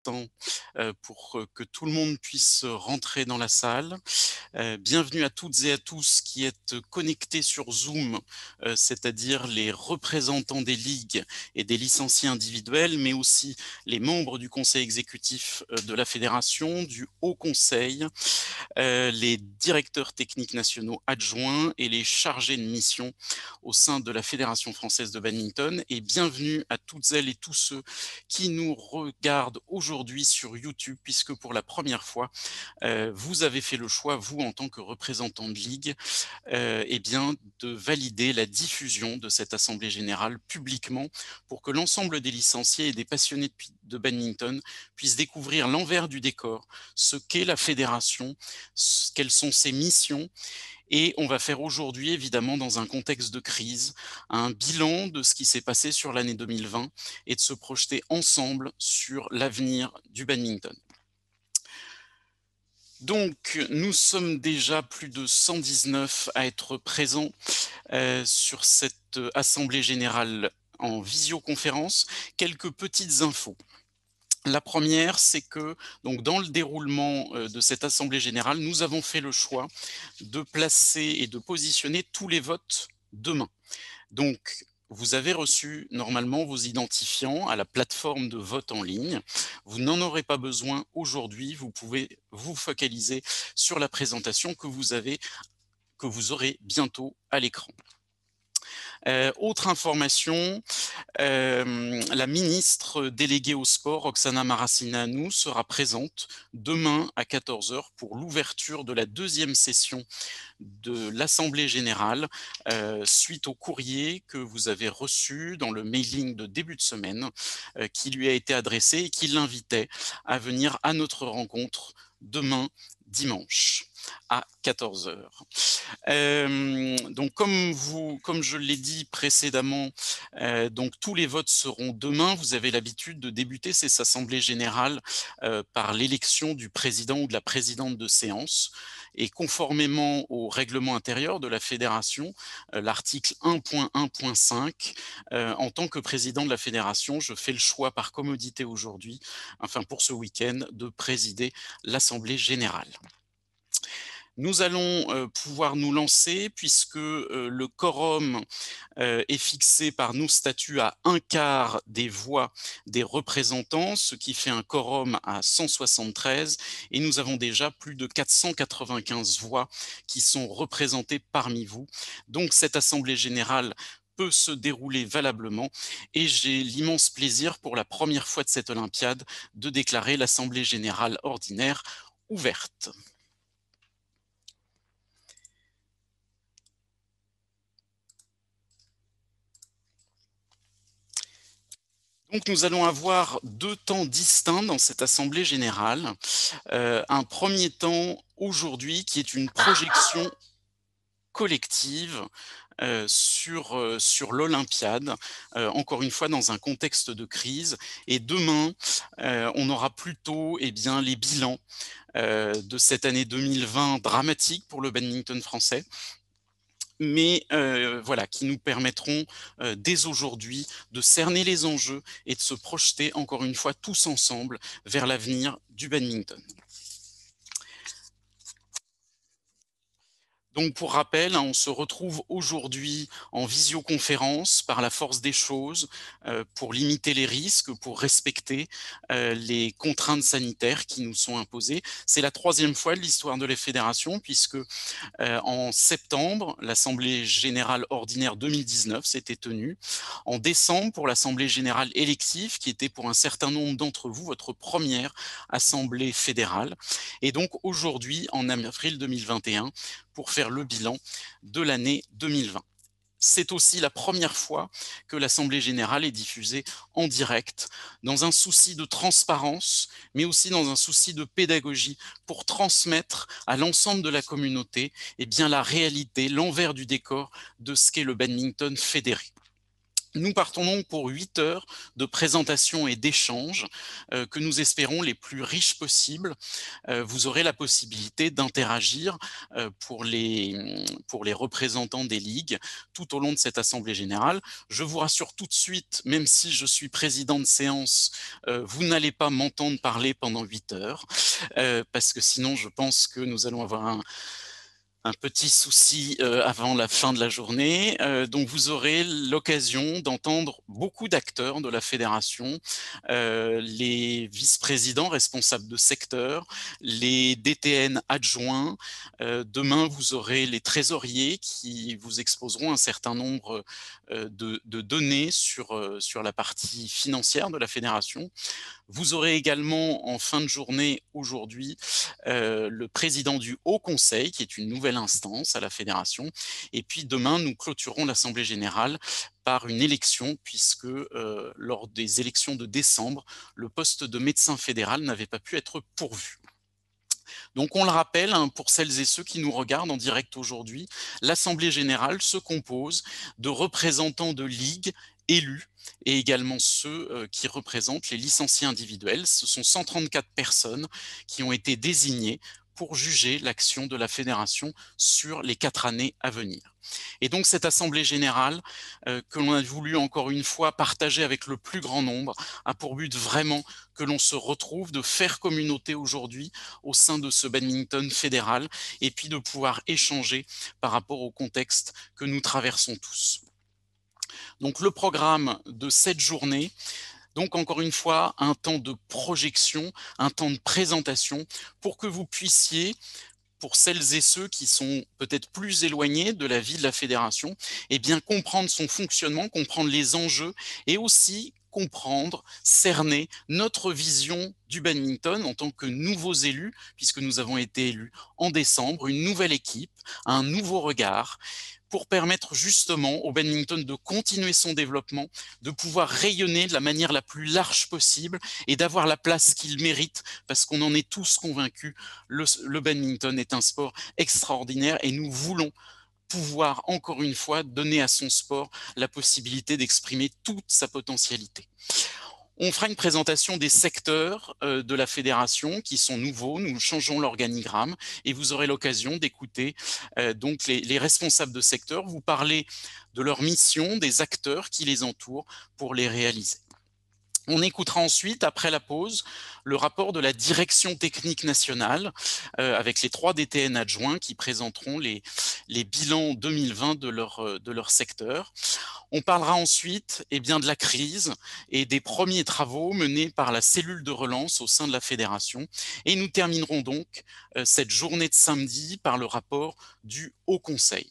instant pour que tout le monde puisse rentrer dans la salle. Bienvenue à toutes et à tous qui êtes connectés sur Zoom, c'est-à-dire les représentants des ligues et des licenciés individuels, mais aussi les membres du conseil exécutif de la fédération, du Haut Conseil, les directeurs techniques nationaux adjoints et les chargés de mission au sein de la Fédération française de badminton. Et bienvenue à toutes elles et tous ceux qui nous regardent aujourd'hui sur YouTube, puisque pour la première fois, vous avez fait le choix, vous en tant que représentant de ligue, eh bien, de valider la diffusion de cette assemblée générale publiquement pour que l'ensemble des licenciés et des passionnés de badminton puissent découvrir l'envers du décor, ce qu'est la fédération, quelles sont ses missions. Et on va faire aujourd'hui, évidemment, dans un contexte de crise, un bilan de ce qui s'est passé sur l'année 2020 et de se projeter ensemble sur l'avenir du badminton. Donc, nous sommes déjà plus de 119 à être présents sur cette assemblée générale en visioconférence. Quelques petites infos. La première, c'est que donc, dans le déroulement de cette assemblée générale, nous avons fait le choix de placer et de positionner tous les votes demain. Donc, vous avez reçu normalement vos identifiants à la plateforme de vote en ligne. Vous n'en aurez pas besoin aujourd'hui. Vous pouvez vous focaliser sur la présentation que vous aurez bientôt à l'écran. Autre information, la ministre déléguée au sport, Roxana Maracineanu, sera présente demain à 14 h pour l'ouverture de la deuxième session de l'Assemblée générale, suite au courrier que vous avez reçu dans le mailing de début de semaine, qui lui a été adressé et qui l'invitait à venir à notre rencontre demain, dimanche, à 14 h. Donc comme je l'ai dit précédemment, donc tous les votes seront demain. Vous avez l'habitude de débuter ces assemblées générales par l'élection du président ou de la présidente de séance. Et conformément au règlement intérieur de la fédération, l'article 1.1.5, en tant que président de la fédération, je fais le choix par commodité aujourd'hui, enfin pour ce week-end, de présider l'assemblée générale. Nous allons pouvoir nous lancer puisque le quorum est fixé par nos statuts à 1/4 des voix des représentants, ce qui fait un quorum à 173, et nous avons déjà plus de 495 voix qui sont représentées parmi vous. Donc cette assemblée générale peut se dérouler valablement, et j'ai l'immense plaisir pour la première fois de cette Olympiade de déclarer l'assemblée générale ordinaire ouverte. Donc nous allons avoir deux temps distincts dans cette assemblée générale. Un premier temps aujourd'hui qui est une projection collective sur l'Olympiade, encore une fois dans un contexte de crise. Et demain, on aura plutôt les bilans de cette année 2020 dramatique pour le badminton français, mais voilà, qui nous permettront dès aujourd'hui de cerner les enjeux et de se projeter encore une fois tous ensemble vers l'avenir du badminton. Donc pour rappel, on se retrouve aujourd'hui en visioconférence par la force des choses, pour limiter les risques, pour respecter les contraintes sanitaires qui nous sont imposées. C'est la troisième fois de l'histoire de la fédération, puisque en septembre, l'Assemblée générale ordinaire 2019 s'était tenue. En décembre, pour l'Assemblée générale élective, qui était pour un certain nombre d'entre vous votre première Assemblée fédérale. Et donc aujourd'hui, en avril 2021, pour faire le bilan de l'année 2020. C'est aussi la première fois que l'Assemblée générale est diffusée en direct, dans un souci de transparence, mais aussi dans un souci de pédagogie, pour transmettre à l'ensemble de la communauté la réalité, l'envers du décor de ce qu'est le badminton fédéré. Nous partons donc pour 8 heures de présentation et d'échanges que nous espérons les plus riches possibles. Vous aurez la possibilité d'interagir pour les représentants des ligues tout au long de cette assemblée générale. Je vous rassure tout de suite, même si je suis président de séance, vous n'allez pas m'entendre parler pendant 8 heures, parce que sinon je pense que nous allons avoir un petit souci avant la fin de la journée. Donc vous aurez l'occasion d'entendre beaucoup d'acteurs de la fédération, les vice-présidents responsables de secteur, les DTN adjoints. Demain, vous aurez les trésoriers qui vous exposeront un certain nombre de données sur la partie financière de la fédération. Vous aurez également en fin de journée aujourd'hui le président du Haut Conseil, qui est une nouvelle instance à la fédération. Et puis demain, nous clôturons l'Assemblée générale par une élection, puisque lors des élections de décembre, le poste de médecin fédéral n'avait pas pu être pourvu. Donc on le rappelle, hein, pour celles et ceux qui nous regardent en direct aujourd'hui, l'Assemblée générale se compose de représentants de ligues élus et également ceux qui représentent les licenciés individuels. Ce sont 134 personnes qui ont été désignées pour juger l'action de la fédération sur les 4 années à venir. Et donc cette assemblée générale, que l'on a voulu encore une fois partager avec le plus grand nombre, a pour but vraiment que l'on se retrouve, de faire communauté aujourd'hui au sein de ce badminton fédéral, et puis de pouvoir échanger par rapport au contexte que nous traversons tous. Donc le programme de cette journée, donc encore une fois, un temps de projection, un temps de présentation, pour que vous puissiez, pour celles et ceux qui sont peut-être plus éloignés de la vie de la fédération, eh bien comprendre son fonctionnement, comprendre les enjeux et aussi comprendre, cerner notre vision du badminton en tant que nouveaux élus, puisque nous avons été élus en décembre, une nouvelle équipe, un nouveau regard, pour permettre justement au badminton de continuer son développement, de pouvoir rayonner de la manière la plus large possible et d'avoir la place qu'il mérite, parce qu'on en est tous convaincus, le badminton est un sport extraordinaire et nous voulons pouvoir, encore une fois, donner à son sport la possibilité d'exprimer toute sa potentialité. On fera une présentation des secteurs de la fédération qui sont nouveaux, nous changeons l'organigramme et vous aurez l'occasion d'écouter donc les responsables de secteur vous parler de leur mission, des acteurs qui les entourent pour les réaliser. On écoutera ensuite, après la pause, le rapport de la direction technique nationale avec les 3 DTN adjoints qui présenteront les bilans 2020 de leur secteur. On parlera ensuite de la crise et des premiers travaux menés par la cellule de relance au sein de la fédération. Et nous terminerons donc cette journée de samedi par le rapport du Haut Conseil.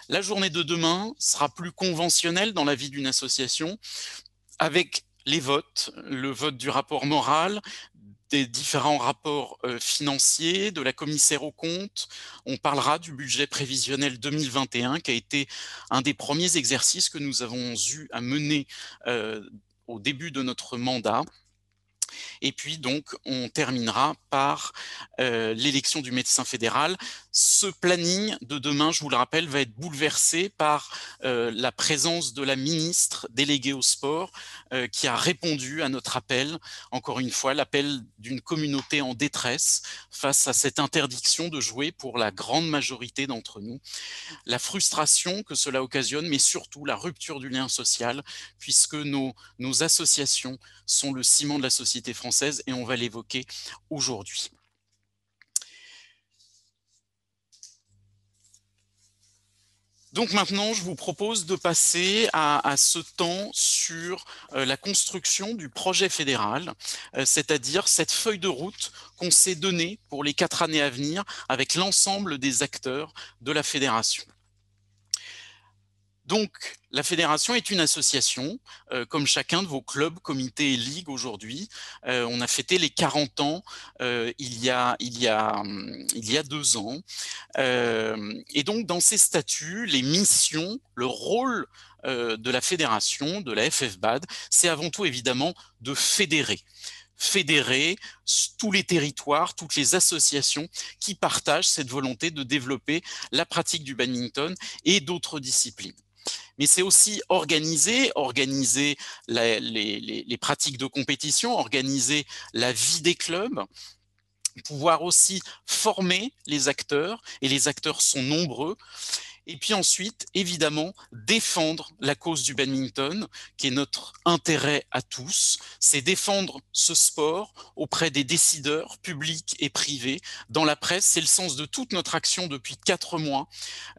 La journée de demain sera plus conventionnelle dans la vie d'une association, avec les votes, le vote du rapport moral, des différents rapports financiers, de la commissaire aux comptes. On parlera du budget prévisionnel 2021 qui a été un des premiers exercices que nous avons eu à mener au début de notre mandat. Et puis donc, on terminera par l'élection du médecin fédéral. Ce planning de demain, je vous le rappelle, va être bouleversé par la présence de la ministre déléguée au sport qui a répondu à notre appel, encore une fois, l'appel d'une communauté en détresse face à cette interdiction de jouer pour la grande majorité d'entre nous. La frustration que cela occasionne, mais surtout la rupture du lien social, puisque nos associations sont le ciment de la société française et on va l'évoquer aujourd'hui. Donc maintenant, je vous propose de passer à ce temps sur la construction du projet fédéral, c'est-à-dire cette feuille de route qu'on s'est donnée pour les 4 années à venir avec l'ensemble des acteurs de la fédération. Donc, la fédération est une association, comme chacun de vos clubs, comités et ligues aujourd'hui. On a fêté les 40 ans il y a 2 ans. Et donc, dans ces statuts, les missions, le rôle de la fédération, de la FFBAD, c'est avant tout évidemment de fédérer tous les territoires, toutes les associations qui partagent cette volonté de développer la pratique du badminton et d'autres disciplines. Mais c'est aussi organiser les pratiques de compétition, organiser la vie des clubs, pouvoir aussi former les acteurs, et les acteurs sont nombreux. Et puis ensuite, évidemment, défendre la cause du badminton, qui est notre intérêt à tous. C'est défendre ce sport auprès des décideurs publics et privés. Dans la presse, c'est le sens de toute notre action depuis 4 mois,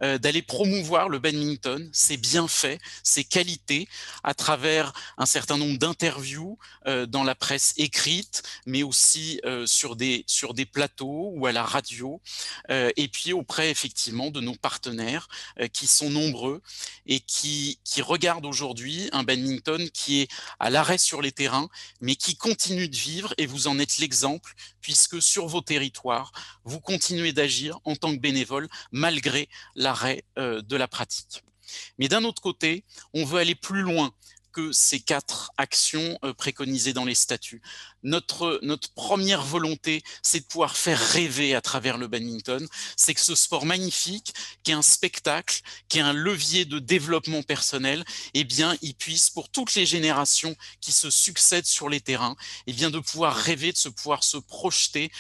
d'aller promouvoir le badminton, ses bienfaits, ses qualités, à travers un certain nombre d'interviews dans la presse écrite, mais aussi sur des plateaux ou à la radio, et puis auprès effectivement de nos partenaires qui sont nombreux et qui regardent aujourd'hui un badminton qui est à l'arrêt sur les terrains, mais qui continue de vivre, et vous en êtes l'exemple, puisque sur vos territoires, vous continuez d'agir en tant que bénévole malgré l'arrêt de la pratique. Mais d'un autre côté, on veut aller plus loin que ces 4 actions préconisées dans les statuts. Notre première volonté, c'est de pouvoir faire rêver à travers le badminton. C'est que ce sport magnifique, qui est un spectacle, qui est un levier de développement personnel, eh bien, il puisse, pour toutes les générations qui se succèdent sur les terrains, eh bien, de pouvoir rêver, de pouvoir se projeter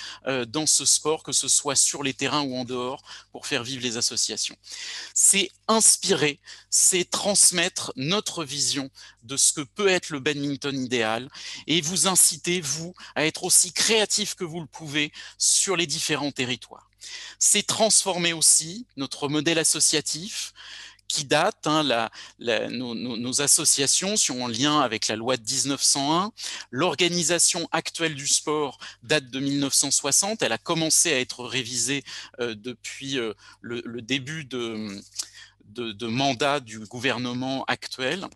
dans ce sport, que ce soit sur les terrains ou en dehors, pour faire vivre les associations. C'est inspirer, c'est transmettre notre vision de ce que peut être le badminton idéal, et vous inciter, vous, à être aussi créatif que vous le pouvez sur les différents territoires. C'est transformer aussi notre modèle associatif qui date, nos associations sont en lien avec la loi de 1901. L'organisation actuelle du sport date de 1960. Elle a commencé à être révisée depuis le début de mandat du gouvernement actuel.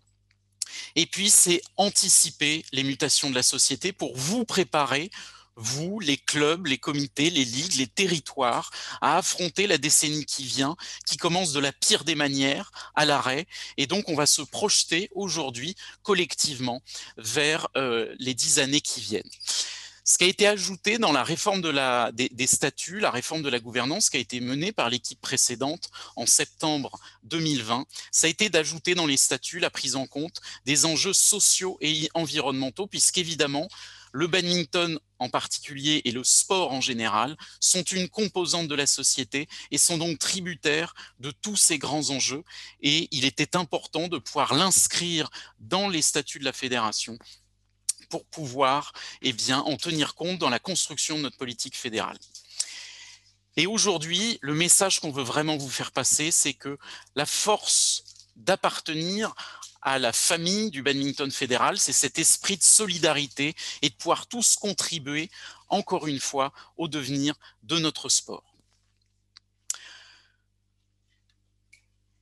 Et puis, c'est anticiper les mutations de la société pour vous préparer, vous, les clubs, les comités, les ligues, les territoires, à affronter la décennie qui vient, qui commence de la pire des manières, à l'arrêt. Et donc, on va se projeter aujourd'hui, collectivement, vers les 10 années qui viennent. Ce qui a été ajouté dans la réforme des statuts, la réforme de la gouvernance qui a été menée par l'équipe précédente en septembre 2020, ça a été d'ajouter dans les statuts la prise en compte des enjeux sociaux et environnementaux, puisqu'évidemment, le badminton en particulier et le sport en général sont une composante de la société et sont donc tributaires de tous ces grands enjeux. Et il était important de pouvoir l'inscrire dans les statuts de la fédération pour pouvoir en tenir compte dans la construction de notre politique fédérale. Et aujourd'hui, le message qu'on veut vraiment vous faire passer, c'est que la force d'appartenir à la famille du badminton fédéral, c'est cet esprit de solidarité et de pouvoir tous contribuer, encore une fois, au devenir de notre sport.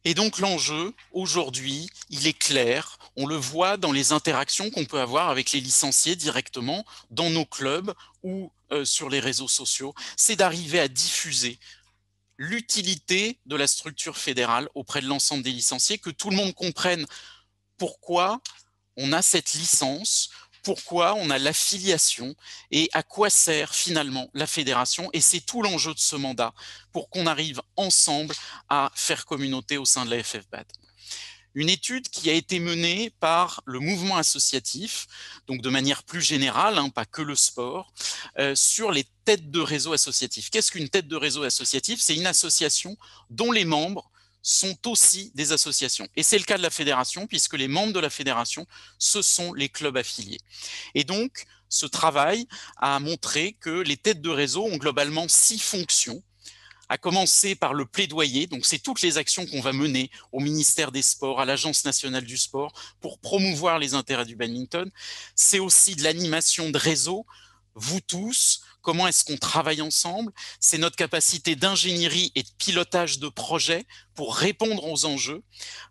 Et donc l'enjeu, aujourd'hui, il est clair, on le voit dans les interactions qu'on peut avoir avec les licenciés directement, dans nos clubs ou sur les réseaux sociaux, c'est d'arriver à diffuser l'utilité de la structure fédérale auprès de l'ensemble des licenciés, que tout le monde comprenne pourquoi on a cette licence, pourquoi on a l'affiliation et à quoi sert finalement la fédération. Et c'est tout l'enjeu de ce mandat pour qu'on arrive ensemble à faire communauté au sein de la FFBAD. Une étude qui a été menée par le mouvement associatif, donc de manière plus générale, pas que le sport, sur les têtes de réseau associatifs. Qu'est-ce qu'une tête de réseau associatif? C'est une association dont les membres sont aussi des associations. Et c'est le cas de la fédération, puisque les membres de la fédération, ce sont les clubs affiliés. Et donc, ce travail a montré que les têtes de réseau ont globalement 6 fonctions, à commencer par le plaidoyer. Donc, c'est toutes les actions qu'on va mener au ministère des Sports, à l'Agence nationale du sport, pour promouvoir les intérêts du badminton. C'est aussi de l'animation de réseau. Vous tous, comment est-ce qu'on travaille ensemble? C'est notre capacité d'ingénierie et de pilotage de projets pour répondre aux enjeux,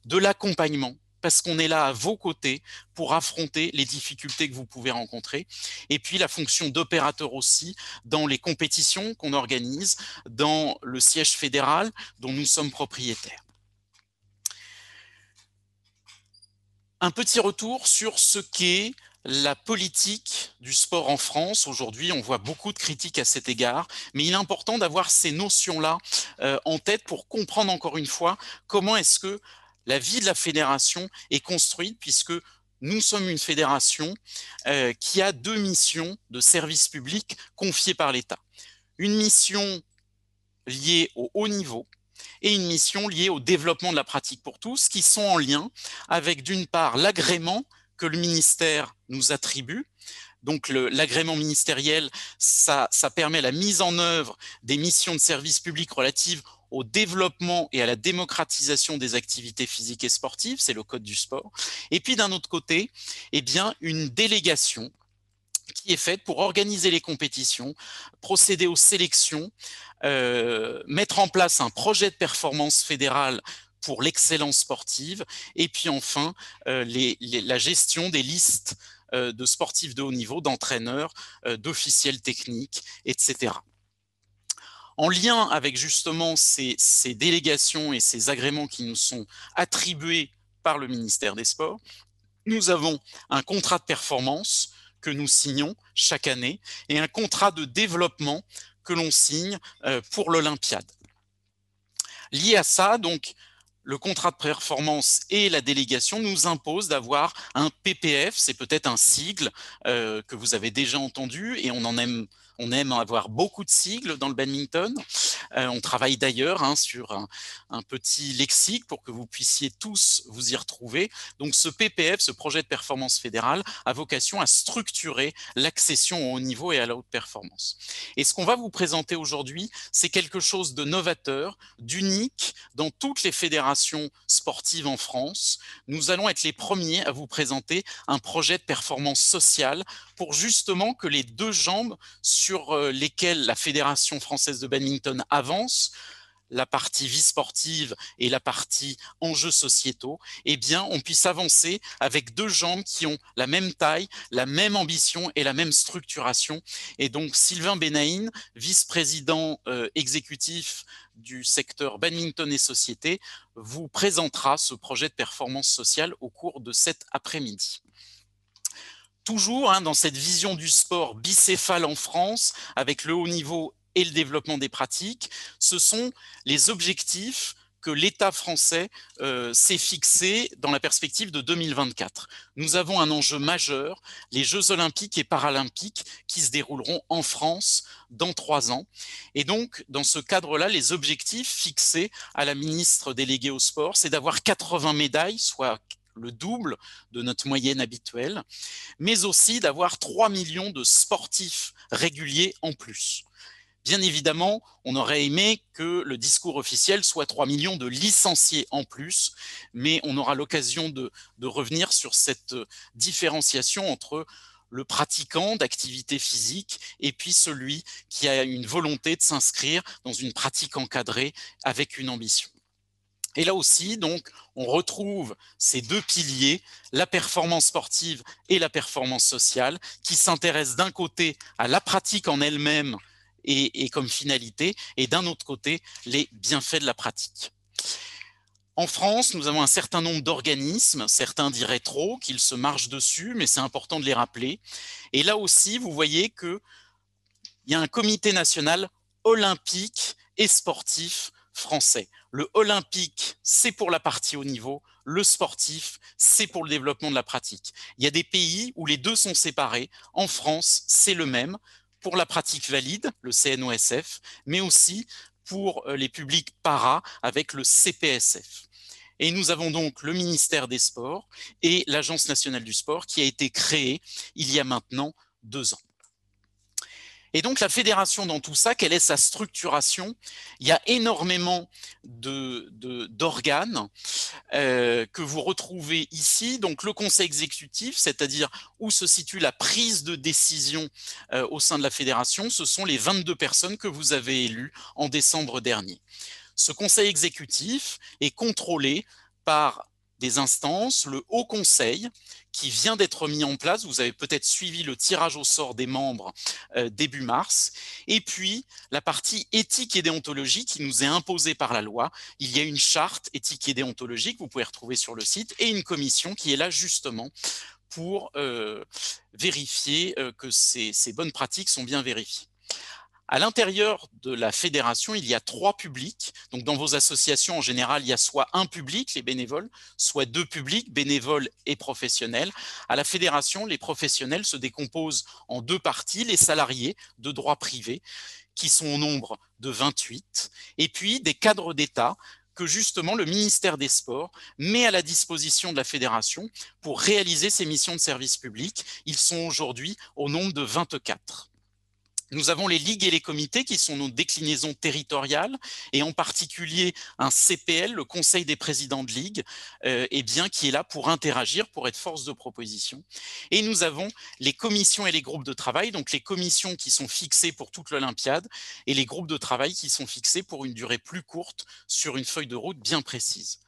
de l'accompagnement, parce qu'on est là à vos côtés pour affronter les difficultés que vous pouvez rencontrer. Et puis la fonction d'opérateur aussi dans les compétitions qu'on organise, dans le siège fédéral dont nous sommes propriétaires. Un petit retour sur ce qu'est la politique du sport en France. Aujourd'hui, on voit beaucoup de critiques à cet égard, mais il est important d'avoir ces notions-là en tête pour comprendre encore une fois comment est-ce que la vie de la fédération est construite puisque nous sommes une fédération qui a deux missions de service public confiées par l'État. Une mission liée au haut niveau et une mission liée au développement de la pratique pour tous, qui sont en lien avec, d'une part, l'agrément que le ministère nous attribue. Donc l'agrément ministériel, ça permet la mise en œuvre des missions de service public relatives au développement et à la démocratisation des activités physiques et sportives, c'est le code du sport. Et puis d'un autre côté, eh bien, une délégation qui est faite pour organiser les compétitions, procéder aux sélections, mettre en place un projet de performance fédérale pour l'excellence sportive, et puis enfin la gestion des listes de sportifs de haut niveau, d'entraîneurs, d'officiels techniques, etc. En lien avec justement ces délégations et ces agréments qui nous sont attribués par le ministère des Sports, nous avons un contrat de performance que nous signons chaque année et un contrat de développement que l'on signe pour l'Olympiade. Lié à ça, donc, le contrat de performance et la délégation nous imposent d'avoir un PPF, c'est peut-être un sigle que vous avez déjà entendu et on aime avoir beaucoup de sigles dans le badminton. On travaille d'ailleurs sur un petit lexique pour que vous puissiez tous vous y retrouver. Donc ce PPF, ce projet de performance fédérale, a vocation à structurer l'accession au haut niveau et à la haute performance. Et ce qu'on va vous présenter aujourd'hui, c'est quelque chose de novateur, d'unique dans toutes les fédérations sportives en France. Nous allons être les premiers à vous présenter un projet de performance sociale pour justement que les deux jambes sur lesquelles la Fédération française de badminton avance, la partie vie sportive et la partie enjeux sociétaux, eh bien, on puisse avancer avec deux jambes qui ont la même taille, la même ambition et la même structuration. Et donc, Sylvain Benaïn, vice-président exécutif du secteur badminton et société, vous présentera ce projet de performance sociale au cours de cet après-midi. Toujours dans cette vision du sport bicéphale en France, avec le haut niveau et le développement des pratiques, ce sont les objectifs que l'État français s'est fixé dans la perspective de 2024. Nous avons un enjeu majeur, les Jeux olympiques et paralympiques qui se dérouleront en France dans 3 ans. Et donc, dans ce cadre-là, les objectifs fixés à la ministre déléguée au sport, c'est d'avoir 80 médailles, soit le double de notre moyenne habituelle, mais aussi d'avoir 3 millions de sportifs réguliers en plus. Bien évidemment, on aurait aimé que le discours officiel soit 3 millions de licenciés en plus, mais on aura l'occasion de revenir sur cette différenciation entre le pratiquant d'activité physique et puis celui qui a une volonté de s'inscrire dans une pratique encadrée avec une ambition. Et là aussi, donc, on retrouve ces deux piliers, la performance sportive et la performance sociale, qui s'intéressent d'un côté à la pratique en elle-même et comme finalité, et d'un autre côté, les bienfaits de la pratique. En France, nous avons un certain nombre d'organismes, certains diraient trop, qu'ils se marchent dessus, mais c'est important de les rappeler. Et là aussi, vous voyez qu'il y a un comité national olympique et sportif français. Le olympique, c'est pour la partie haut niveau, le sportif, c'est pour le développement de la pratique. Il y a des pays où les deux sont séparés. En France, c'est le même pour la pratique valide, le CNOSF, mais aussi pour les publics para avec le CPSF. Et nous avons donc le ministère des Sports et l'Agence nationale du sport qui a été créée il y a maintenant 2 ans. Et donc la fédération dans tout ça, quelle est sa structuration? Il y a énormément d'organes que vous retrouvez ici. Donc le conseil exécutif, c'est-à-dire où se situe la prise de décision au sein de la fédération, ce sont les 22 personnes que vous avez élues en décembre dernier. Ce conseil exécutif est contrôlé par des instances, le Haut Conseil, qui vient d'être mis en place. Vous avez peut-être suivi le tirage au sort des membres début mars. Et puis, la partie éthique et déontologie qui nous est imposée par la loi. Il y a une charte éthique et déontologique que vous pouvez retrouver sur le site et une commission qui est là justement pour vérifier que ces bonnes pratiques sont bien vérifiées. À l'intérieur de la fédération, il y a 3 publics. Donc, dans vos associations, en général, il y a soit un public, les bénévoles, soit 2 publics, bénévoles et professionnels. À la fédération, les professionnels se décomposent en 2 parties, les salariés de droit privé, qui sont au nombre de 28, et puis des cadres d'État que justement le ministère des Sports met à la disposition de la fédération pour réaliser ses missions de service public. Ils sont aujourd'hui au nombre de 24. Nous avons les ligues et les comités qui sont nos déclinaisons territoriales et en particulier un CPL, le Conseil des présidents de ligue, qui est là pour interagir, pour être force de proposition. Et nous avons les commissions et les groupes de travail, donc les commissions qui sont fixées pour toute l'Olympiade et les groupes de travail qui sont fixés pour une durée plus courte sur une feuille de route bien précise.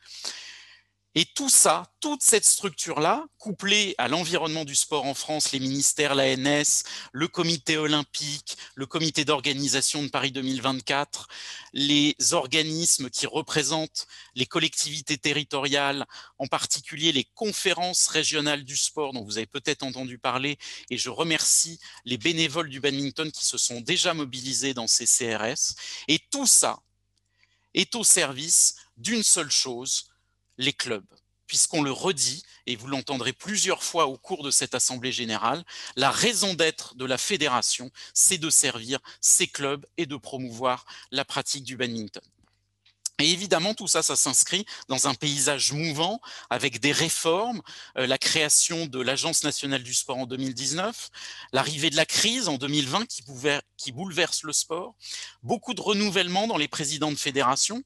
Et tout ça, toute cette structure-là, couplée à l'environnement du sport en France, les ministères, l'ANS, le comité olympique, le comité d'organisation de Paris 2024, les organismes qui représentent les collectivités territoriales, en particulier les conférences régionales du sport dont vous avez peut-être entendu parler, et je remercie les bénévoles du badminton qui se sont déjà mobilisés dans ces CRS. Et tout ça est au service d'une seule chose, les clubs, puisqu'on le redit, et vous l'entendrez plusieurs fois au cours de cette Assemblée générale, la raison d'être de la fédération, c'est de servir ces clubs et de promouvoir la pratique du badminton. Et évidemment, tout ça, ça s'inscrit dans un paysage mouvant avec des réformes, la création de l'Agence nationale du sport en 2019, l'arrivée de la crise en 2020 qui bouleverse le sport, beaucoup de renouvellement dans les présidents de fédération.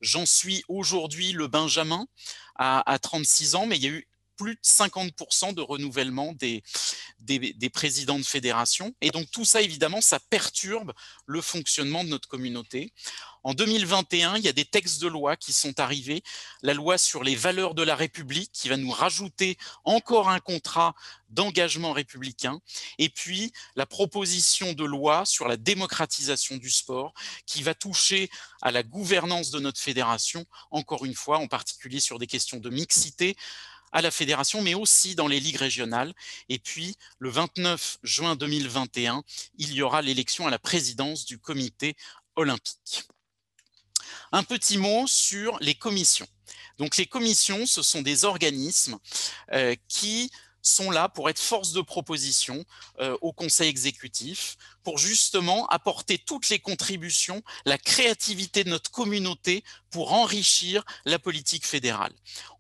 J'en suis aujourd'hui le Benjamin à 36 ans, mais il y a eu plus de 50% de renouvellement des présidents de fédération. Et donc tout ça, évidemment, ça perturbe le fonctionnement de notre communauté. En 2021, il y a des textes de loi qui sont arrivés. La loi sur les valeurs de la République qui va nous rajouter encore un contrat d'engagement républicain. Et puis, la proposition de loi sur la démocratisation du sport qui va toucher à la gouvernance de notre fédération, encore une fois, en particulier sur des questions de mixité à la fédération, mais aussi dans les ligues régionales. Et puis, le 29 juin 2021, il y aura l'élection à la présidence du comité olympique. Un petit mot sur les commissions. Donc les commissions, ce sont des organismes qui sont là pour être force de proposition au conseil exécutif, pour justement apporter toutes les contributions, la créativité de notre communauté pour enrichir la politique fédérale.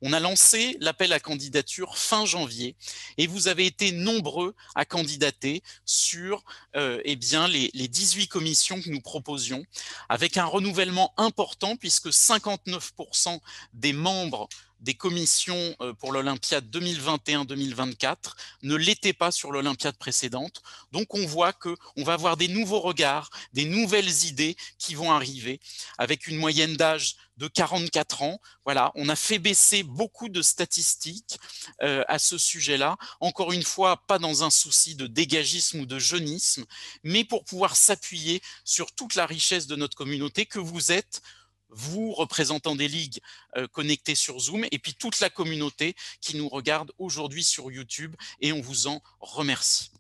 On a lancé l'appel à candidature fin janvier et vous avez été nombreux à candidater sur les 18 commissions que nous proposions, avec un renouvellement important puisque 59% des membres des commissions pour l'Olympiade 2021-2024 ne l'étaient pas sur l'Olympiade précédente. Donc on voit qu'on va avoir des nouveaux regards, des nouvelles idées qui vont arriver avec une moyenne d'âge de 44 ans. Voilà, on a fait baisser beaucoup de statistiques à ce sujet-là. Encore une fois, pas dans un souci de dégagisme ou de jeunisme, mais pour pouvoir s'appuyer sur toute la richesse de notre communauté que vous êtes, vous, représentants des ligues connectés sur Zoom, et puis toute la communauté qui nous regarde aujourd'hui sur YouTube, et on vous en remercie.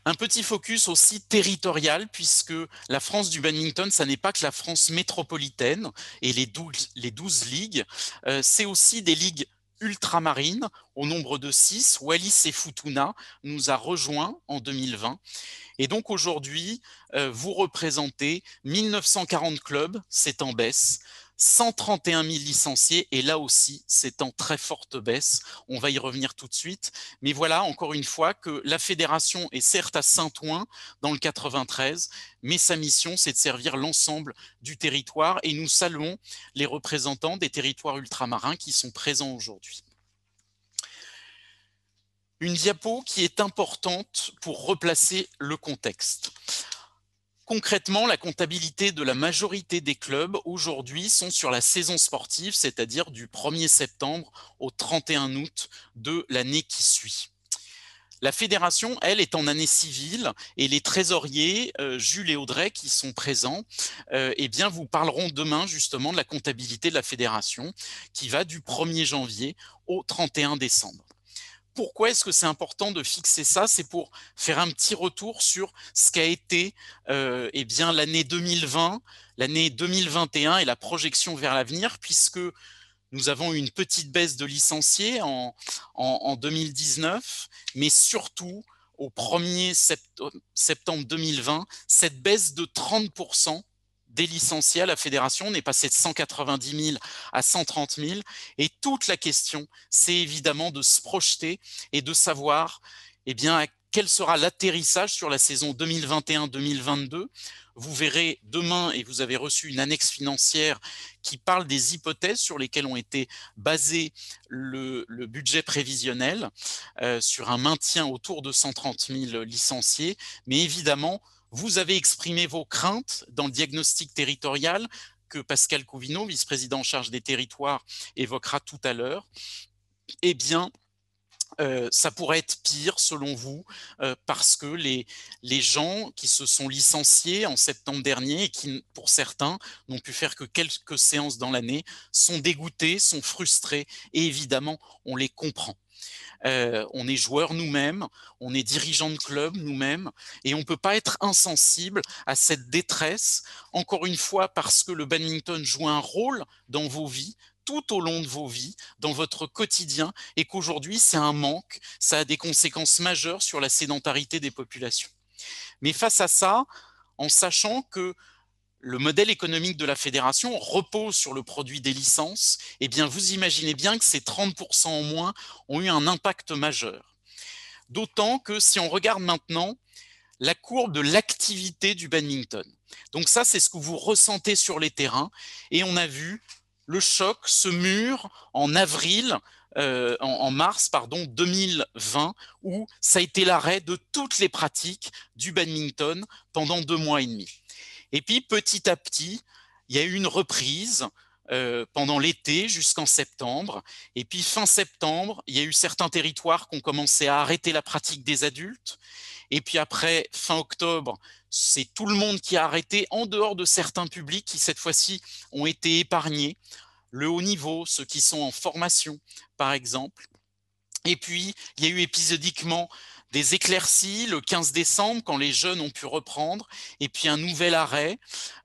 Un petit focus aussi territorial, puisque la France du badminton, ça n'est pas que la France métropolitaine et les 12 ligues, c'est aussi des ligues ultramarines, au nombre de 6. Wallis et Futuna nous a rejoints en 2020. Et donc aujourd'hui, vous représentez 1940 clubs, c'est en baisse, 131 000 licenciés, et là aussi, c'est en très forte baisse. On va y revenir tout de suite. Mais voilà, encore une fois, que la fédération est certes à Saint-Ouen, dans le 93, mais sa mission, c'est de servir l'ensemble du territoire. Et nous saluons les représentants des territoires ultramarins qui sont présents aujourd'hui. Une diapo qui est importante pour replacer le contexte. Concrètement, la comptabilité de la majorité des clubs aujourd'hui sont sur la saison sportive, c'est-à-dire du 1er septembre au 31 août de l'année qui suit. La fédération, elle, est en année civile et les trésoriers, Jules et Audrey, qui sont présents, vous parleront demain justement de la comptabilité de la fédération qui va du 1er janvier au 31 décembre. Pourquoi est-ce que c'est important de fixer ça? C'est pour faire un petit retour sur ce qu'a été eh bien, l'année 2020, l'année 2021 et la projection vers l'avenir, puisque nous avons eu une petite baisse de licenciés en 2019, mais surtout au 1er septembre 2020, cette baisse de 30% des licenciés à la fédération. On est passé de 190 000 à 130 000. Et toute la question, c'est évidemment de se projeter et de savoir eh bien, quel sera l'atterrissage sur la saison 2021-2022. Vous verrez demain, et vous avez reçu une annexe financière qui parle des hypothèses sur lesquelles ont été basés le budget prévisionnel, sur un maintien autour de 130 000 licenciés. Mais évidemment, vous avez exprimé vos craintes dans le diagnostic territorial que Pascal Couvineau, vice-président en charge des territoires, évoquera tout à l'heure. Eh bien, ça pourrait être pire selon vous, parce que les gens qui se sont licenciés en septembre dernier et qui, pour certains, n'ont pu faire que quelques séances dans l'année, sont dégoûtés, sont frustrés et évidemment, on les comprend. On est joueurs nous-mêmes, on est dirigeants de club nous-mêmes et on ne peut pas être insensible à cette détresse, encore une fois parce que le badminton joue un rôle dans vos vies, tout au long de vos vies, dans votre quotidien, et qu'aujourd'hui c'est un manque, ça a des conséquences majeures sur la sédentarité des populations. Mais face à ça, en sachant que le modèle économique de la fédération repose sur le produit des licences, eh bien vous imaginez bien que ces 30% en moins ont eu un impact majeur. D'autant que si on regarde maintenant la courbe de l'activité du badminton, donc ça c'est ce que vous ressentez sur les terrains, et on a vu le choc, ce mur en avril, en mars 2020, où ça a été l'arrêt de toutes les pratiques du badminton pendant 2 mois et demi. Et puis petit à petit, il y a eu une reprise pendant l'été jusqu'en septembre. Et puis fin septembre, il y a eu certains territoires qui ont commencé à arrêter la pratique des adultes. Et puis après, fin octobre, c'est tout le monde qui a arrêté, en dehors de certains publics qui, cette fois-ci, ont été épargnés. Le haut niveau, ceux qui sont en formation, par exemple. Et puis, il y a eu épisodiquement des éclaircies le 15 décembre, quand les jeunes ont pu reprendre, et puis un nouvel arrêt.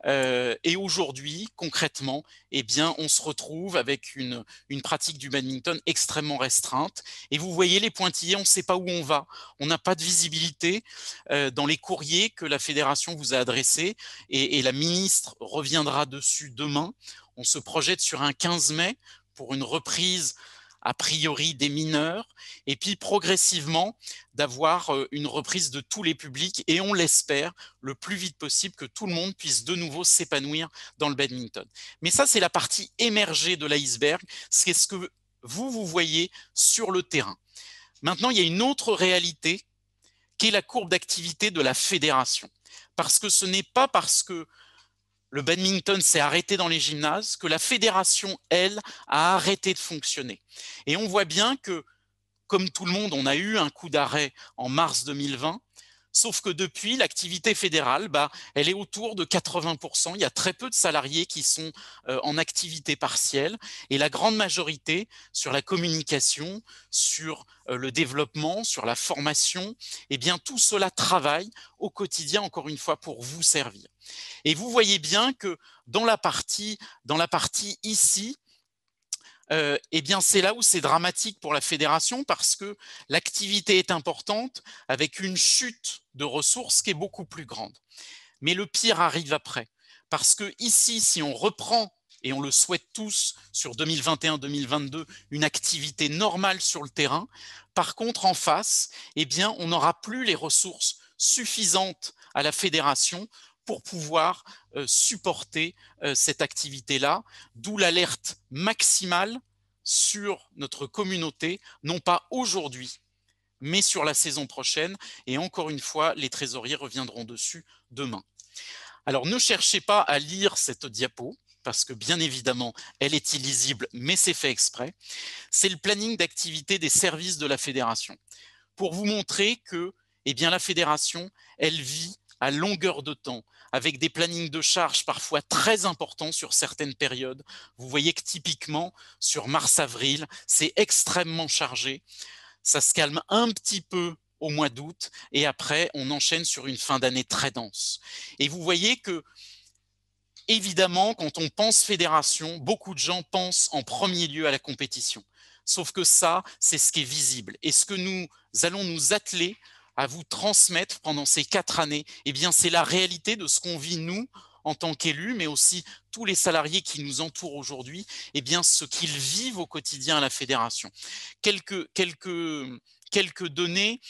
Et aujourd'hui, concrètement, eh bien, on se retrouve avec une pratique du badminton extrêmement restreinte. Et vous voyez les pointillés, on ne sait pas où on va. On n'a pas de visibilité dans les courriers que la fédération vous a adressés, et la ministre reviendra dessus demain. On se projette sur un 15 mai pour une reprise a priori des mineurs, et puis progressivement d'avoir une reprise de tous les publics, et on l'espère le plus vite possible que tout le monde puisse de nouveau s'épanouir dans le badminton. Mais ça, c'est la partie émergée de l'iceberg, c'est ce que vous voyez sur le terrain. Maintenant, il y a une autre réalité qui est la courbe d'activité de la fédération. Parce que ce n'est pas parce que le badminton s'est arrêté dans les gymnases, que la fédération, elle, a arrêté de fonctionner. Et on voit bien que, comme tout le monde, on a eu un coup d'arrêt en mars 2020, sauf que depuis, l'activité fédérale, elle est autour de 80%. Il y a très peu de salariés qui sont en activité partielle, et la grande majorité sur la communication, sur le développement, sur la formation, eh bien tout cela travaille au quotidien, encore une fois, pour vous servir. Et vous voyez bien que dans la partie ici, eh bien c'est là où c'est dramatique pour la fédération, parce que l'activité est importante avec une chute de ressources qui est beaucoup plus grande. Mais le pire arrive après, parce que ici, si on reprend, et on le souhaite tous, sur 2021-2022, une activité normale sur le terrain, par contre en face, eh bien on n'aura plus les ressources suffisantes à la fédération pour pouvoir supporter cette activité-là, d'où l'alerte maximale sur notre communauté, non pas aujourd'hui, mais sur la saison prochaine. Et encore une fois, les trésoriers reviendront dessus demain. Alors ne cherchez pas à lire cette diapo, parce que bien évidemment, elle est illisible, mais c'est fait exprès. C'est le planning d'activité des services de la fédération, pour vous montrer que eh bien, la fédération, elle vit à longueur de temps, avec des plannings de charges parfois très importants sur certaines périodes. Vous voyez que typiquement, sur mars-avril, c'est extrêmement chargé. ça se calme un petit peu au mois d'août et après on enchaîne sur une fin d'année très dense. Et vous voyez que, évidemment, quand on pense fédération, beaucoup de gens pensent en premier lieu à la compétition. Sauf que ça, c'est ce qui est visible. Et ce que nous allons nous atteler à vous transmettre pendant ces 4 années, eh bien, c'est la réalité de ce qu'on vit, nous, en tant qu'élus, mais aussi tous les salariés qui nous entourent aujourd'hui, eh bien, ce qu'ils vivent au quotidien à la fédération. Quelques données.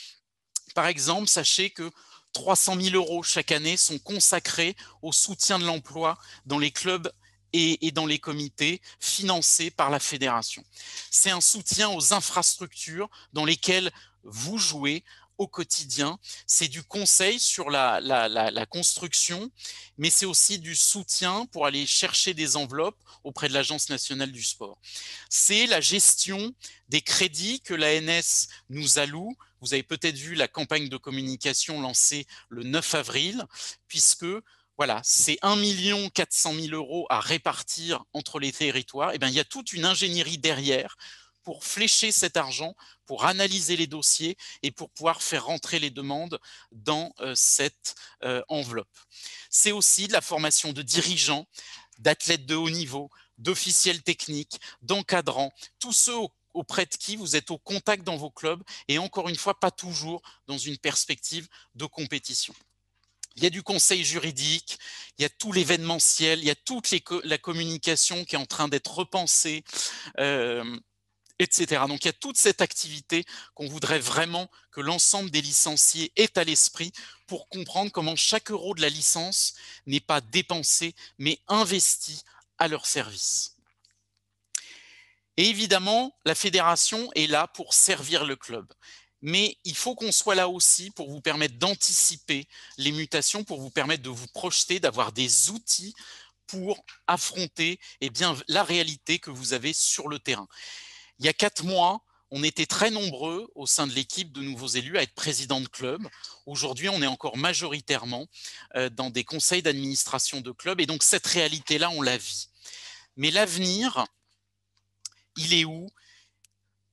Par exemple, sachez que 300 000 € chaque année sont consacrés au soutien de l'emploi dans les clubs et dans les comités financés par la fédération. C'est un soutien aux infrastructures dans lesquelles vous jouez au quotidien. C'est du conseil sur la construction, mais c'est aussi du soutien pour aller chercher des enveloppes auprès de l'Agence nationale du sport. C'est la gestion des crédits que l'ANS nous alloue. Vous avez peut-être vu la campagne de communication lancée le 9 avril, puisque voilà, c'est 1 400 000 € à répartir entre les territoires. Et bien, il y a toute une ingénierie derrière pour flécher cet argent, pour analyser les dossiers et pour pouvoir faire rentrer les demandes dans cette enveloppe. C'est aussi de la formation de dirigeants, d'athlètes de haut niveau, d'officiels techniques, d'encadrants, tous ceux auprès de qui vous êtes au contact dans vos clubs et encore une fois, pas toujours dans une perspective de compétition. Il y a du conseil juridique, il y a tout l'événementiel, il y a toute la communication qui est en train d'être repensée, etc. Donc il y a toute cette activité qu'on voudrait vraiment que l'ensemble des licenciés aient à l'esprit pour comprendre comment chaque euro de la licence n'est pas dépensé, mais investi à leur service. Et évidemment, la fédération est là pour servir le club. Mais il faut qu'on soit là aussi pour vous permettre d'anticiper les mutations, pour vous permettre de vous projeter, d'avoir des outils pour affronter la réalité que vous avez sur le terrain. Il y a 4 mois, on était très nombreux au sein de l'équipe de nouveaux élus à être président de club. Aujourd'hui, on est encore majoritairement dans des conseils d'administration de club. Et donc, cette réalité-là, on la vit. Mais l'avenir, il est où?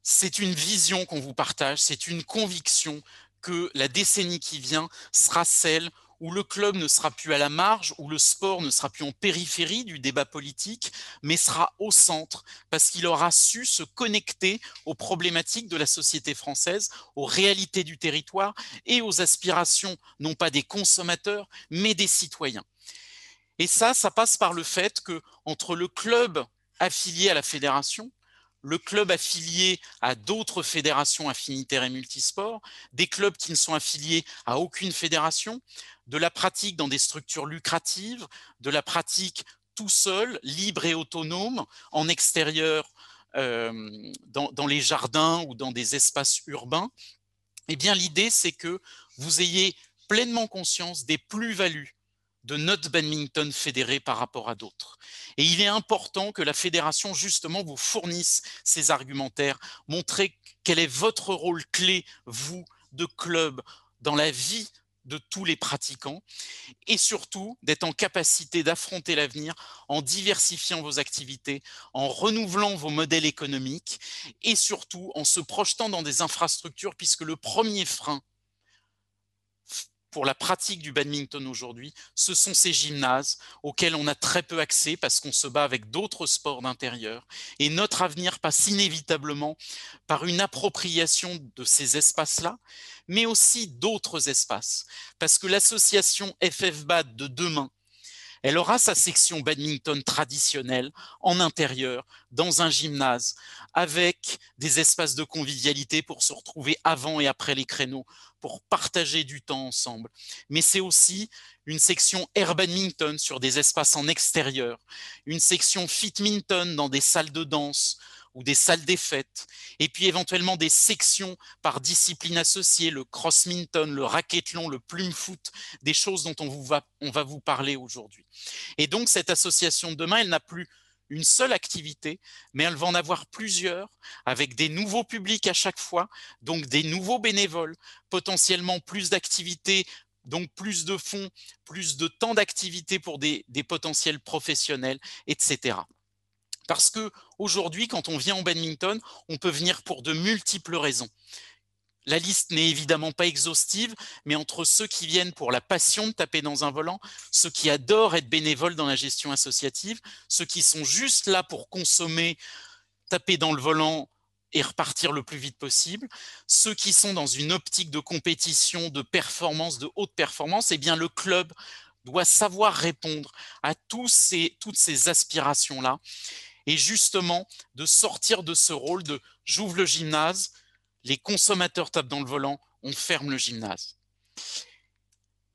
C'est une vision qu'on vous partage, c'est une conviction que la décennie qui vient sera celle où le club ne sera plus à la marge, où le sport ne sera plus en périphérie du débat politique, mais sera au centre, parce qu'il aura su se connecter aux problématiques de la société française, aux réalités du territoire et aux aspirations, non pas des consommateurs, mais des citoyens. Et ça passe par le fait que, entre le club affilié à la fédération, le club affilié à d'autres fédérations affinitaires et multisports, des clubs qui ne sont affiliés à aucune fédération, de la pratique dans des structures lucratives, de la pratique tout seul, libre et autonome, en extérieur, dans les jardins ou dans des espaces urbains. Eh bien, l'idée, c'est que vous ayez pleinement conscience des plus-values de notre badminton fédéré par rapport à d'autres. Et il est important que la fédération, justement, vous fournisse ces argumentaires, montrer quel est votre rôle clé, vous, de club, dans la vie de tous les pratiquants, et surtout d'être en capacité d'affronter l'avenir en diversifiant vos activités, en renouvelant vos modèles économiques, et surtout en se projetant dans des infrastructures, puisque le premier frein pour la pratique du badminton aujourd'hui, ce sont ces gymnases auxquels on a très peu accès parce qu'on se bat avec d'autres sports d'intérieur. Et notre avenir passe inévitablement par une appropriation de ces espaces-là, mais aussi d'autres espaces. Parce que l'association FFBAD de demain, elle aura sa section badminton traditionnelle en intérieur, dans un gymnase, avec des espaces de convivialité pour se retrouver avant et après les créneaux, pour partager du temps ensemble. Mais c'est aussi une section air badminton sur des espaces en extérieur, une section fitminton dans des salles de danse ou des salles des fêtes, et puis éventuellement des sections par discipline associée, le crossminton, le racquethlon, le plume foot, des choses dont on va vous parler aujourd'hui. Et donc, cette association de demain, elle n'a plus une seule activité, mais elle va en avoir plusieurs, avec des nouveaux publics à chaque fois, donc des nouveaux bénévoles, potentiellement plus d'activités, donc plus de fonds, plus de temps d'activité pour des potentiels professionnels, etc. Parce que aujourd'hui, quand on vient au badminton, on peut venir pour de multiples raisons. La liste n'est évidemment pas exhaustive, mais entre ceux qui viennent pour la passion de taper dans un volant, ceux qui adorent être bénévoles dans la gestion associative, ceux qui sont juste là pour consommer, taper dans le volant et repartir le plus vite possible, ceux qui sont dans une optique de compétition, de performance, de haute performance, eh bien le club doit savoir répondre à toutes ces aspirations-là et justement de sortir de ce rôle de j'ouvre le gymnase, les consommateurs tapent dans le volant, on ferme le gymnase.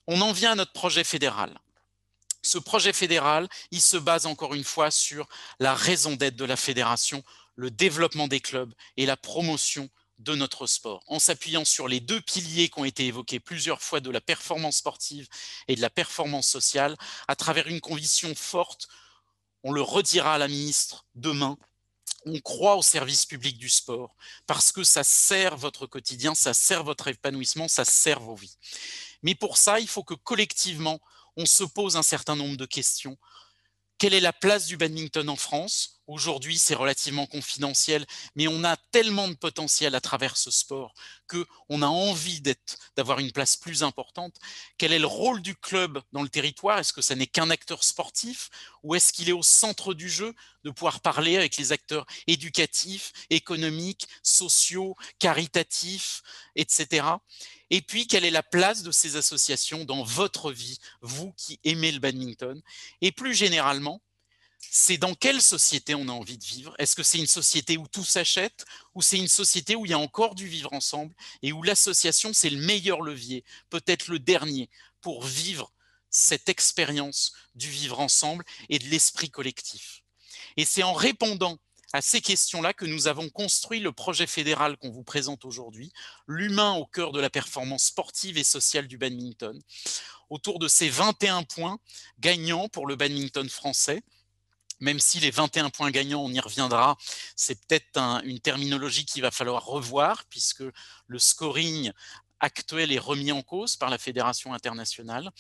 On en vient à notre projet fédéral. Ce projet fédéral, il se base encore une fois sur la raison d'être de la fédération, le développement des clubs et la promotion de notre sport, en s'appuyant sur les deux piliers qui ont été évoqués plusieurs fois de la performance sportive et de la performance sociale, à travers une conviction forte, on le redira à la ministre demain, on croit au service public du sport parce que ça sert votre quotidien, ça sert votre épanouissement, ça sert vos vies. Mais pour ça, il faut que collectivement, on se pose un certain nombre de questions. Quelle est la place du badminton en France? Aujourd'hui, c'est relativement confidentiel, mais on a tellement de potentiel à travers ce sport qu'on a envie d'avoir une place plus importante. Quel est le rôle du club dans le territoire? Est-ce que ça n'est qu'un acteur sportif ou est-ce qu'il est au centre du jeu de pouvoir parler avec les acteurs éducatifs, économiques, sociaux, caritatifs, etc. Et puis, quelle est la place de ces associations dans votre vie, vous qui aimez le badminton? Et plus généralement, c'est dans quelle société on a envie de vivre? Est-ce que c'est une société où tout s'achète ou c'est une société où il y a encore du vivre ensemble et où l'association, c'est le meilleur levier, peut-être le dernier, pour vivre cette expérience du vivre ensemble et de l'esprit collectif? Et c'est en répondant à ces questions-là que nous avons construit le projet fédéral qu'on vous présente aujourd'hui, l'humain au cœur de la performance sportive et sociale du badminton, autour de ces 21 points gagnants pour le badminton français. Même si les 21 points gagnants, on y reviendra, c'est peut-être une terminologie qu'il va falloir revoir puisque le scoring actuel est remis en cause par la Fédération internationale.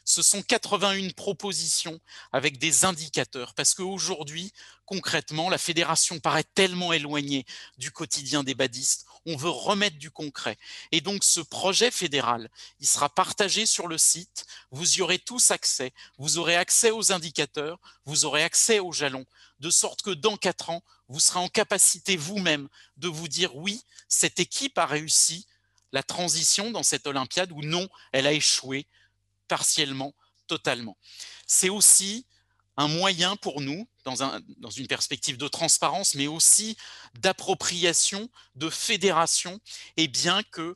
Ce sont 81 propositions avec des indicateurs parce qu'aujourd'hui, concrètement, la fédération paraît tellement éloignée du quotidien des badistes. On veut remettre du concret. Et donc, ce projet fédéral, il sera partagé sur le site. Vous y aurez tous accès. Vous aurez accès aux indicateurs. Vous aurez accès aux jalons. De sorte que dans 4 ans, vous serez en capacité vous-même de vous dire oui, cette équipe a réussi la transition dans cette Olympiade ou non, elle a échoué partiellement, totalement. C'est aussi un moyen pour nous, dans une perspective de transparence, mais aussi d'appropriation, de fédération, et bien que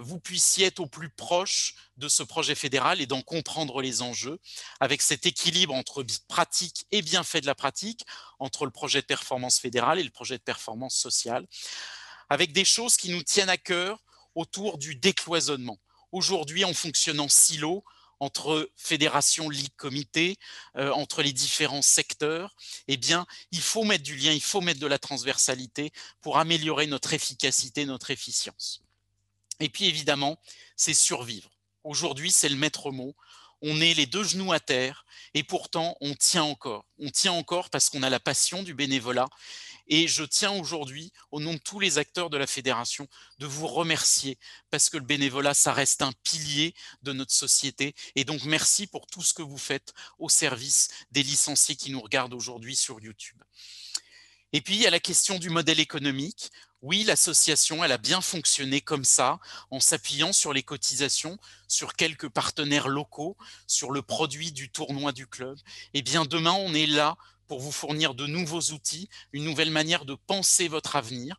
vous puissiez être au plus proche de ce projet fédéral et d'en comprendre les enjeux, avec cet équilibre entre pratique et bienfait de la pratique, entre le projet de performance fédérale et le projet de performance sociale, avec des choses qui nous tiennent à cœur autour du décloisonnement. Aujourd'hui, en fonctionnant silo, entre fédération, ligue, comité, entre les différents secteurs, eh bien, il faut mettre du lien, il faut mettre de la transversalité pour améliorer notre efficacité, notre efficience. Et puis, évidemment, c'est survivre. Aujourd'hui, c'est le maître mot. On est les 2 genoux à terre et pourtant, on tient encore. On tient encore parce qu'on a la passion du bénévolat. Et je tiens aujourd'hui, au nom de tous les acteurs de la fédération, de vous remercier parce que le bénévolat, ça reste un pilier de notre société. Et donc, merci pour tout ce que vous faites au service des licenciés qui nous regardent aujourd'hui sur YouTube. Et puis, il y a la question du modèle économique. Oui, l'association, elle a bien fonctionné comme ça, en s'appuyant sur les cotisations, sur quelques partenaires locaux, sur le produit du tournoi du club. Eh bien, demain, on est là pour vous fournir de nouveaux outils, une nouvelle manière de penser votre avenir.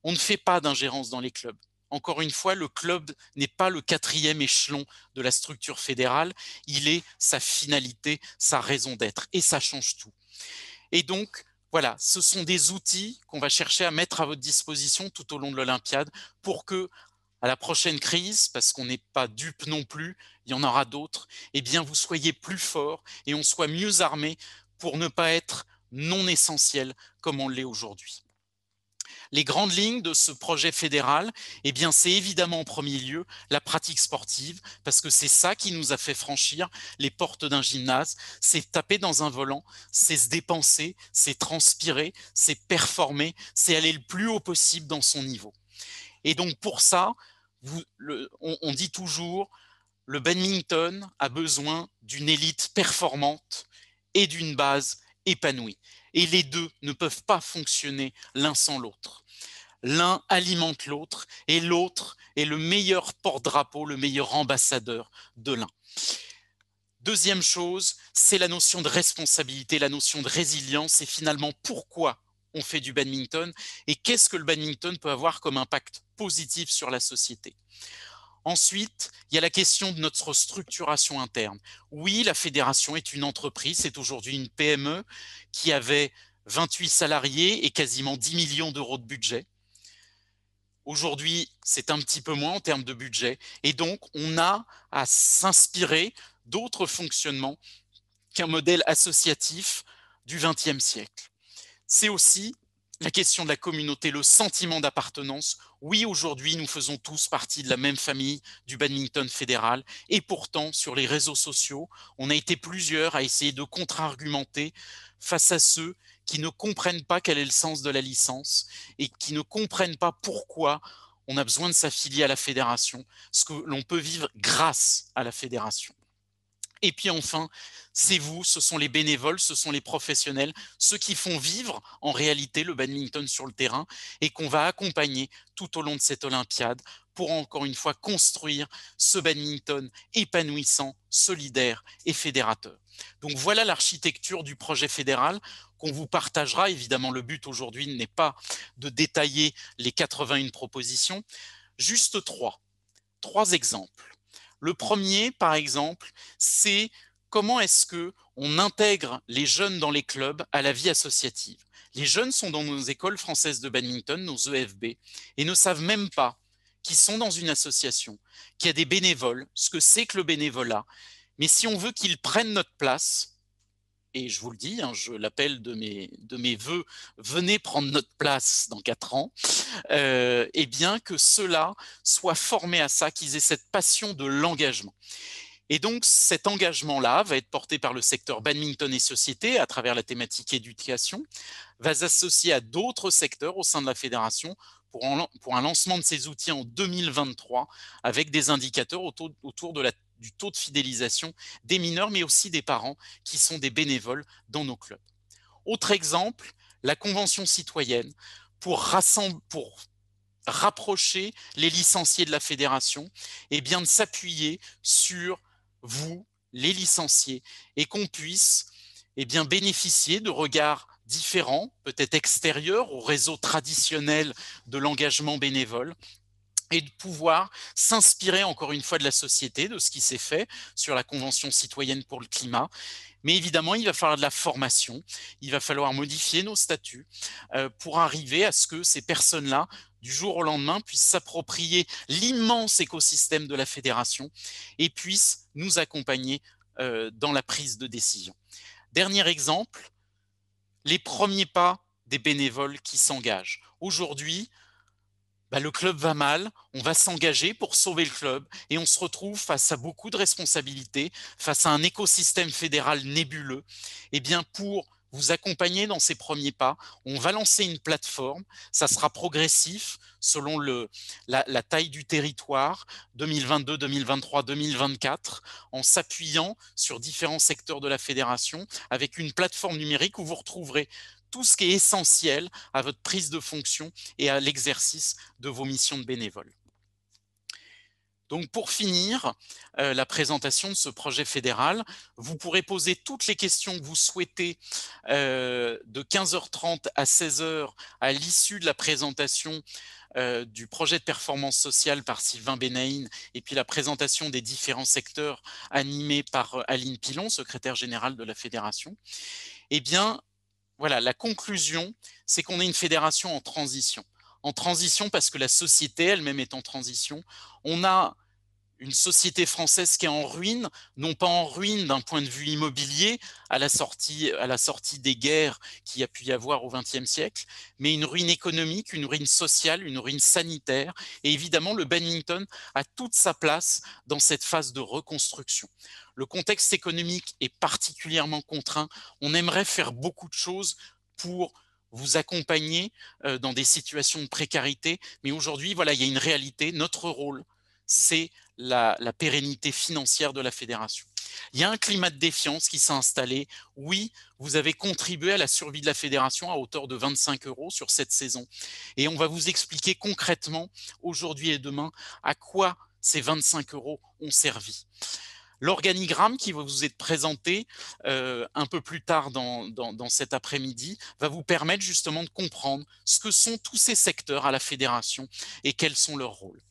On ne fait pas d'ingérence dans les clubs. Encore une fois, le club n'est pas le 4e échelon de la structure fédérale, il est sa finalité, sa raison d'être, et ça change tout. Et donc, voilà, ce sont des outils qu'on va chercher à mettre à votre disposition tout au long de l'Olympiade pour que, à la prochaine crise, parce qu'on n'est pas dupe non plus, il y en aura d'autres, eh bien, vous soyez plus forts et on soit mieux armés pour ne pas être non essentiel comme on l'est aujourd'hui. Les grandes lignes de ce projet fédéral, eh bien, c'est évidemment en premier lieu la pratique sportive, parce que c'est ça qui nous a fait franchir les portes d'un gymnase. C'est taper dans un volant, c'est se dépenser, c'est transpirer, c'est performer, c'est aller le plus haut possible dans son niveau. Et donc pour ça, on dit toujours, le badminton a besoin d'une élite performante et d'une base épanouie. Et les deux ne peuvent pas fonctionner l'un sans l'autre. L'un alimente l'autre et l'autre est le meilleur porte-drapeau, le meilleur ambassadeur de l'un. Deuxième chose, c'est la notion de responsabilité, la notion de résilience et finalement pourquoi on fait du badminton et qu'est-ce que le badminton peut avoir comme impact positif sur la société. Ensuite, il y a la question de notre structuration interne. Oui, la fédération est une entreprise, c'est aujourd'hui une PME qui avait 28 salariés et quasiment 10 millions d'euros de budget. Aujourd'hui, c'est un petit peu moins en termes de budget. Et donc, on a à s'inspirer d'autres fonctionnements qu'un modèle associatif du XXe siècle. C'est aussi la question de la communauté, le sentiment d'appartenance. Oui, aujourd'hui, nous faisons tous partie de la même famille du badminton fédéral et pourtant, sur les réseaux sociaux, on a été plusieurs à essayer de contre-argumenter face à ceux qui ne comprennent pas quel est le sens de la licence et qui ne comprennent pas pourquoi on a besoin de s'affilier à la fédération, ce que l'on peut vivre grâce à la fédération. Et puis enfin, c'est vous, ce sont les bénévoles, ce sont les professionnels, ceux qui font vivre en réalité le badminton sur le terrain et qu'on va accompagner tout au long de cette Olympiade pour encore une fois construire ce badminton épanouissant, solidaire et fédérateur. Donc voilà l'architecture du projet fédéral qu'on vous partagera. Évidemment, le but aujourd'hui n'est pas de détailler les 81 propositions, juste trois exemples. Le premier, par exemple, c'est comment est-ce qu'on intègre les jeunes dans les clubs à la vie associative. Les jeunes sont dans nos écoles françaises de badminton, nos EFB, et ne savent même pas qu'ils sont dans une association, qu'il y a des bénévoles, ce que c'est que le bénévolat. Mais si on veut qu'ils prennent notre place, et je vous le dis, hein, je l'appelle de mes voeux, venez prendre notre place dans 4 ans, et bien que ceux-là soient formés à ça, qu'ils aient cette passion de l'engagement. Et donc cet engagement-là va être porté par le secteur badminton et société à travers la thématique éducation, va s'associer à d'autres secteurs au sein de la fédération pour un lancement de ces outils en 2023 avec des indicateurs autour du taux de fidélisation des mineurs, mais aussi des parents qui sont des bénévoles dans nos clubs. Autre exemple, la Convention citoyenne pour rapprocher les licenciés de la fédération et bien de s'appuyer sur vous, les licenciés, et qu'on puisse bien bénéficier de regards différents, peut-être extérieurs au réseau traditionnel de l'engagement bénévole, et de pouvoir s'inspirer encore une fois de la société, de ce qui s'est fait sur la Convention citoyenne pour le climat. Mais évidemment, il va falloir de la formation, il va falloir modifier nos statuts pour arriver à ce que ces personnes-là, du jour au lendemain, puissent s'approprier l'immense écosystème de la fédération et puissent nous accompagner dans la prise de décision. Dernier exemple, les premiers pas des bénévoles qui s'engagent. Aujourd'hui, le club va mal, on va s'engager pour sauver le club et on se retrouve face à beaucoup de responsabilités, face à un écosystème fédéral nébuleux. Et bien pour vous accompagner dans ces premiers pas, on va lancer une plateforme, ça sera progressif selon la taille du territoire, 2022, 2023, 2024, en s'appuyant sur différents secteurs de la fédération avec une plateforme numérique où vous retrouverez tout ce qui est essentiel à votre prise de fonction et à l'exercice de vos missions de bénévole. Donc pour finir la présentation de ce projet fédéral, vous pourrez poser toutes les questions que vous souhaitez de 15h30 à 16h à l'issue de la présentation du projet de performance sociale par Sylvain Benaïn et puis la présentation des différents secteurs animés par Aline Pilon, secrétaire générale de la fédération. Eh bien, voilà, la conclusion, c'est qu'on est une fédération en transition. En transition parce que la société elle-même est en transition. On a une société française qui est en ruine, non pas en ruine d'un point de vue immobilier à la sortie des guerres qu'il y a pu y avoir au XXe siècle, mais une ruine économique, une ruine sociale, une ruine sanitaire. Et évidemment, le badminton a toute sa place dans cette phase de reconstruction. Le contexte économique est particulièrement contraint. On aimerait faire beaucoup de choses pour vous accompagner dans des situations de précarité, mais aujourd'hui, voilà, il y a une réalité. Notre rôle, c'est la pérennité financière de la fédération. Il y a un climat de défiance qui s'est installé. Oui, vous avez contribué à la survie de la fédération à hauteur de 25 € sur cette saison. Et on va vous expliquer concrètement, aujourd'hui et demain, à quoi ces 25 € ont servi. L'organigramme qui va vous être présenté un peu plus tard dans cet après-midi va vous permettre justement de comprendre ce que sont tous ces secteurs à la fédération et quels sont leurs rôles.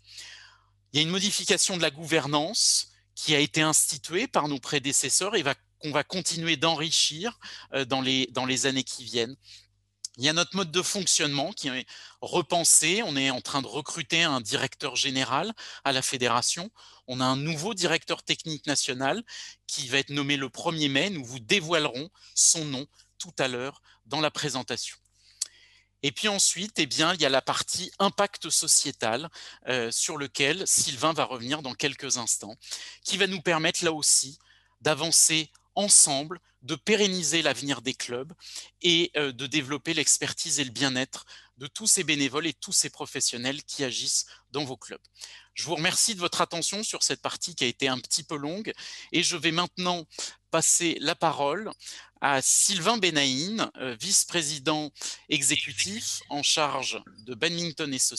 Il y a une modification de la gouvernance qui a été instituée par nos prédécesseurs et qu'on va continuer d'enrichir dans les années qui viennent. Il y a notre mode de fonctionnement qui est repensé. On est en train de recruter un directeur général à la fédération. On a un nouveau directeur technique national qui va être nommé le 1er mai. Nous vous dévoilerons son nom tout à l'heure dans la présentation. Et puis ensuite, eh bien, il y a la partie impact sociétal sur lequel Sylvain va revenir dans quelques instants, qui va nous permettre là aussi d'avancer ensemble, de pérenniser l'avenir des clubs et de développer l'expertise et le bien-être de tous ces bénévoles et tous ces professionnels qui agissent dans vos clubs. Je vous remercie de votre attention sur cette partie qui a été un petit peu longue et je vais maintenant passer la parole à Sylvain Benaïn, vice-président exécutif en charge de badminton et